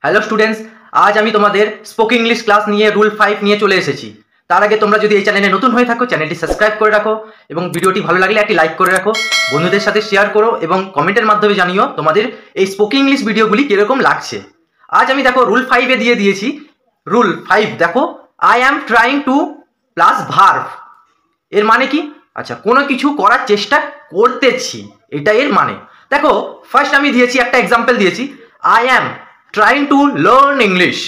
Hello students, আজ আমি তোমাদের স্পোকেন ইংলিশ ক্লাস নিয়ে রুল 5 নিয়ে চলে এসেছি। তার আগে তোমরা যদি এই চ্যানেলে নতুন হয়ে থাকো, চ্যানেলটি সাবস্ক্রাইব করে রাখো এবং ভিডিওটি ভালো লাগলে একটি লাইক করে রাখো, বন্ধুদের সাথে শেয়ার করো এবং কমেন্টের মাধ্যমে জানিও তোমাদের এই স্পোকেন ইংলিশ ভিডিওগুলি কিরকম লাগছে। আজ আমি দেখো রুল 5-এ দিয়ে দিয়েছি। রুল 5 দেখো, I am trying two plus verb. এর মানে কি? আচ্ছা, কোনো কিছু করার চেষ্টা করতেছি, এটা এর মানে। দেখো, ফার্স্ট আমি দিয়েছি একটা এক্সাম্পল দিয়েছি, I am trying to learn English.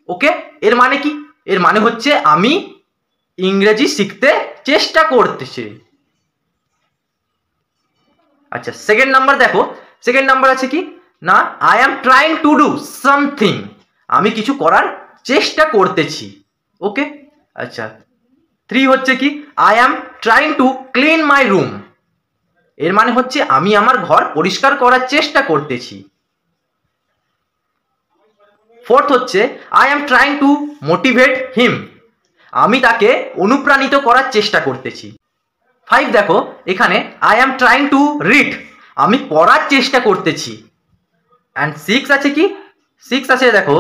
Okay, এর মানে কি? এর মানে হচ্ছে আমি ইংরেজি শিখতে চেষ্টা করতেছি। আচ্ছা, সেকেন্ড নাম্বার দেখো, সেকেন্ড নাম্বার আছে কি না, I am trying to do something. আমি কিছু করার চেষ্টা করতেছি। ওকে, আচ্ছা 3 হচ্ছে কি, I am trying to clean my room. এর মানে হচ্ছে আমি আমার ঘর পরিষ্কার করার চেষ্টা করতেছি। 4th হচ্ছে I am trying to motivate him. আমি তাকে অনুপ্রাণিত করার চেষ্টা করতেছি। 5 দেখো, এখানে I am trying to read. আমি পড়ার চেষ্টা করতেছি। অ্যান্ড 6 আছে কি, 6 আছে দেখো,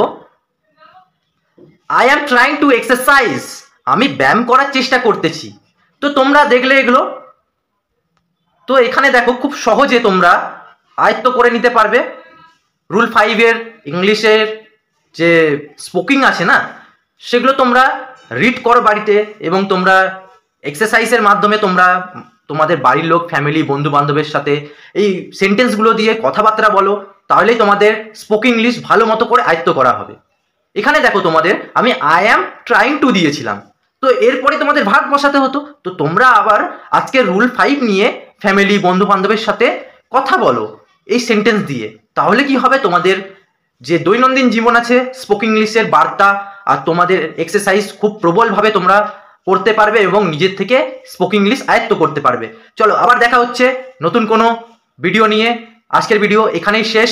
I am trying two exercise. আমি ব্যায়াম করার চেষ্টা করতেছি। তো তোমরা দেখলে এগুলো, তো এখানে দেখো খুব সহজে তোমরা আয়ত্ত করে নিতে পারবে। রুল 5-এর ইংলিশের যে স্পোকিং আছে না, সেগুলো তোমরা রিড করো বাড়িতে এবং তোমরা এক্সারসাইজের মাধ্যমে তোমরা তোমাদের বাড়ির লোক, ফ্যামিলি, বন্ধু বান্ধবের সাথে এই সেন্টেন্সগুলো দিয়ে কথাবার্তা বলো, তাহলেই তোমাদের স্পোকিং ইংলিশ ভালো মতো করে আয়ত্ত করা হবে। এখানে দেখো তোমাদের আমি আই অ্যাম ট্রাইং টু দিয়েছিলাম, তো এরপরে তোমাদের ভাগ বসাতে হতো। তো তোমরা আবার আজকে রুল 5 নিয়ে ফ্যামিলি, বন্ধু বান্ধবের সাথে কথা বলো এই সেন্টেন্স দিয়ে। তাহলে কি হবে, তোমাদের যে দৈনন্দিন জীবন আছে, স্পোকেন ইংলিশের বার্তা আর তোমাদের এক্সারসাইজ খুব প্রবলভাবে তোমরা করতে পারবে এবং নিজের থেকে স্পোকেন ইংলিশ আয়ত্ত করতে পারবে। চলো, আবার দেখা হচ্ছে নতুন কোনো ভিডিও নিয়ে। আজকের ভিডিও এখানেই শেষ।